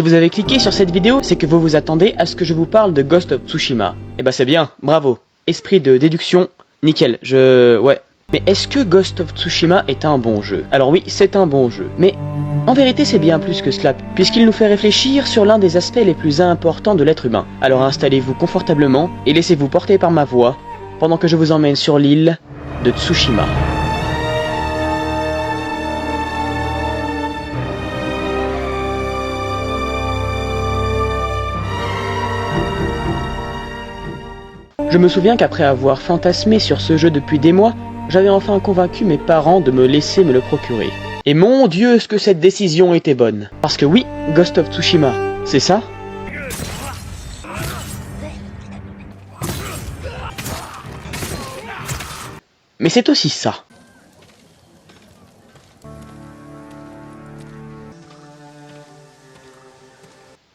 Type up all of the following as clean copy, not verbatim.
Si vous avez cliqué sur cette vidéo, c'est que vous vous attendez à ce que je vous parle de Ghost of Tsushima. Eh ben c'est bien, bravo. Esprit de déduction, nickel, ouais. Mais est-ce que Ghost of Tsushima est un bon jeu? Alors oui, c'est un bon jeu, mais en vérité c'est bien plus que cela, puisqu'il nous fait réfléchir sur l'un des aspects les plus importants de l'être humain. Alors installez-vous confortablement et laissez-vous porter par ma voix, pendant que je vous emmène sur l'île de Tsushima. Je me souviens qu'après avoir fantasmé sur ce jeu depuis des mois, j'avais enfin convaincu mes parents de me laisser me le procurer. Et mon Dieu, est-ce que cette décision était bonne. Parce que oui, Ghost of Tsushima, c'est ça. Mais c'est aussi ça.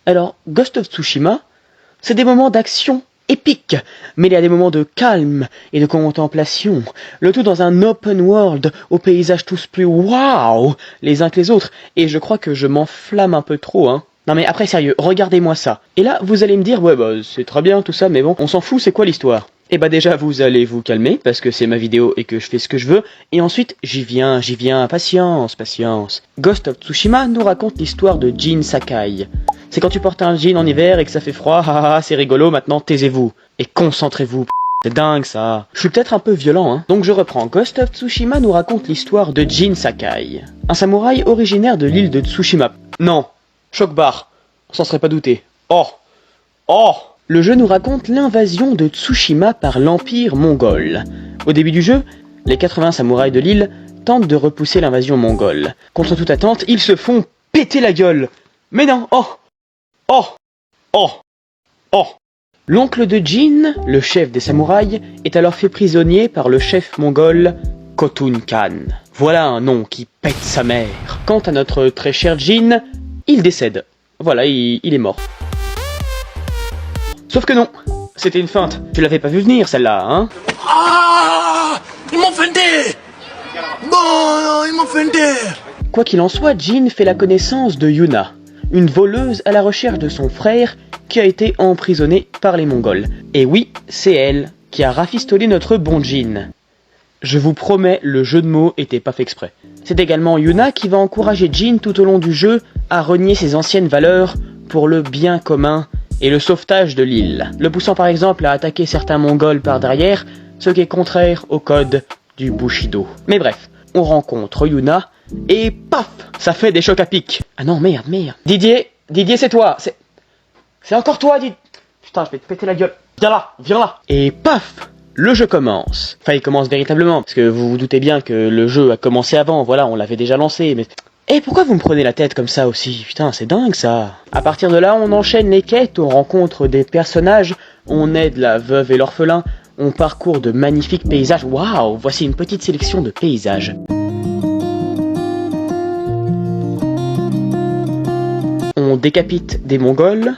Alors, Ghost of Tsushima, c'est des moments d'action épique, mêlé à des moments de calme et de contemplation, le tout dans un open world aux paysages tous plus waouh les uns que les autres, et je crois que je m'enflamme un peu trop, hein. Non mais après sérieux, regardez-moi ça. Et là, vous allez me dire, ouais bah c'est très bien tout ça, mais bon, on s'en fout, c'est quoi l'histoire? Et bah déjà, vous allez vous calmer, parce que c'est ma vidéo et que je fais ce que je veux, et ensuite, j'y viens, patience. Ghost of Tsushima nous raconte l'histoire de Jin Sakai. C'est quand tu portes un jean en hiver et que ça fait froid, haha, c'est rigolo, maintenant taisez-vous. Et concentrez-vous, c'est dingue ça. Je suis peut-être un peu violent, hein. Donc je reprends. Ghost of Tsushima nous raconte l'histoire de Jin Sakai, un samouraï originaire de l'île de Tsushima. Non, choc-barre, on s'en serait pas douté. Oh. Le jeu nous raconte l'invasion de Tsushima par l'Empire mongol. Au début du jeu, les 80 samouraïs de l'île tentent de repousser l'invasion mongole. Contre toute attente, ils se font péter la gueule. Mais non, oh. L'oncle de Jin, le chef des samouraïs, est alors fait prisonnier par le chef mongol Khotun Khan. Voilà un nom qui pète sa mère. Quant à notre très cher Jin, il décède. Voilà, il est mort. Sauf que non, c'était une feinte. Tu l'avais pas vu venir celle-là, hein? Ah! Ils m'ont feinté! Bon, ils m'ont feinté! Quoi qu'il en soit, Jin fait la connaissance de Yuna, une voleuse à la recherche de son frère qui a été emprisonné par les Mongols. Et oui, c'est elle qui a rafistolé notre bon Jin. Je vous promets, le jeu de mots était pas fait exprès. C'est également Yuna qui va encourager Jin tout au long du jeu à renier ses anciennes valeurs pour le bien commun et le sauvetage de l'île, le poussant par exemple à attaquer certains Mongols par derrière, ce qui est contraire au code du Bushido. Mais bref, on rencontre Yuna, et paf, ça fait des chocs à pic. Ah non, merde. Didier, c'est toi, c'est encore toi, Didier. Putain, je vais te péter la gueule. Viens là. Et paf, le jeu commence. Enfin, il commence véritablement, parce que vous vous doutez bien que le jeu a commencé avant, voilà, on l'avait déjà lancé, mais... Et pourquoi vous me prenez la tête comme ça aussi? Putain, c'est dingue ça. À partir de là, on enchaîne les quêtes, on rencontre des personnages, on aide la veuve et l'orphelin, on parcourt de magnifiques paysages. Waouh, voici une petite sélection de paysages. On décapite des Mongols,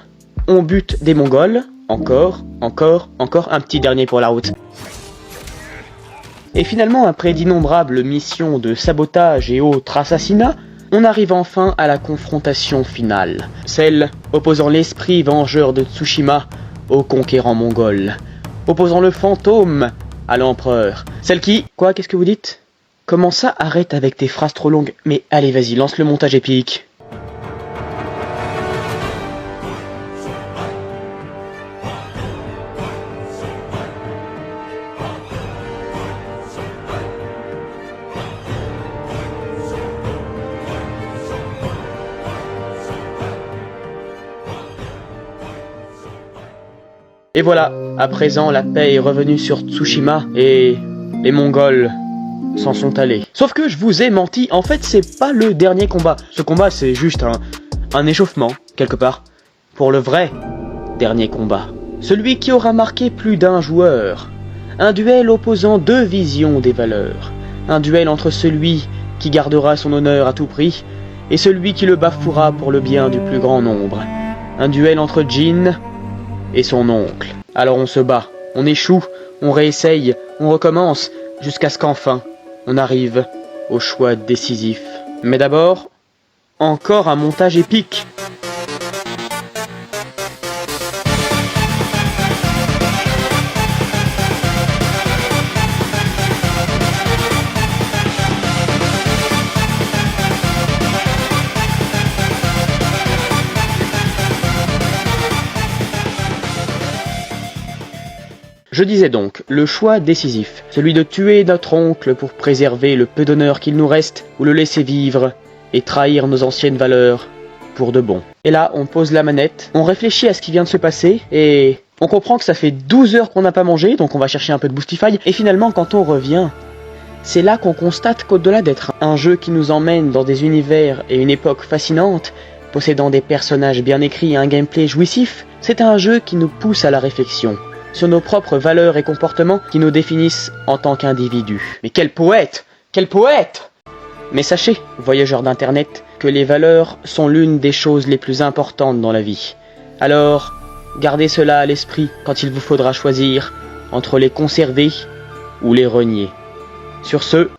on bute des Mongols, encore, un petit dernier pour la route. Et finalement, après d'innombrables missions de sabotage et autres assassinats, on arrive enfin à la confrontation finale, celle opposant l'esprit vengeur de Tsushima au conquérant mongol, opposant le fantôme à l'empereur, celle qui... Quoi, qu'est-ce que vous dites? Comment ça, arrête avec tes phrases trop longues? Mais allez, vas-y, lance le montage épique. Et voilà, à présent la paix est revenue sur Tsushima et les Mongols s'en sont allés. Sauf que je vous ai menti, en fait c'est pas le dernier combat. Ce combat c'est juste un échauffement, quelque part, pour le vrai dernier combat. Celui qui aura marqué plus d'un joueur. Un duel opposant deux visions des valeurs. Un duel entre celui qui gardera son honneur à tout prix et celui qui le bafouera pour le bien du plus grand nombre. Un duel entre Jin et son oncle. Alors on se bat, on échoue, on réessaye, on recommence, jusqu'à ce qu'enfin, on arrive au choix décisif. Mais d'abord, encore un montage épique. Je disais donc, le choix décisif, celui de tuer notre oncle pour préserver le peu d'honneur qu'il nous reste, ou le laisser vivre et trahir nos anciennes valeurs pour de bon. Et là, on pose la manette, on réfléchit à ce qui vient de se passer, et on comprend que ça fait 12 heures qu'on n'a pas mangé, donc on va chercher un peu de Boostify, et finalement, quand on revient, c'est là qu'on constate qu'au-delà d'être un jeu qui nous emmène dans des univers et une époque fascinante, possédant des personnages bien écrits et un gameplay jouissif, c'est un jeu qui nous pousse à la réflexion sur nos propres valeurs et comportements qui nous définissent en tant qu'individus. Mais quel poète! Quel poète! Mais sachez, voyageurs d'internet, que les valeurs sont l'une des choses les plus importantes dans la vie. Alors, gardez cela à l'esprit quand il vous faudra choisir entre les conserver ou les renier. Sur ce,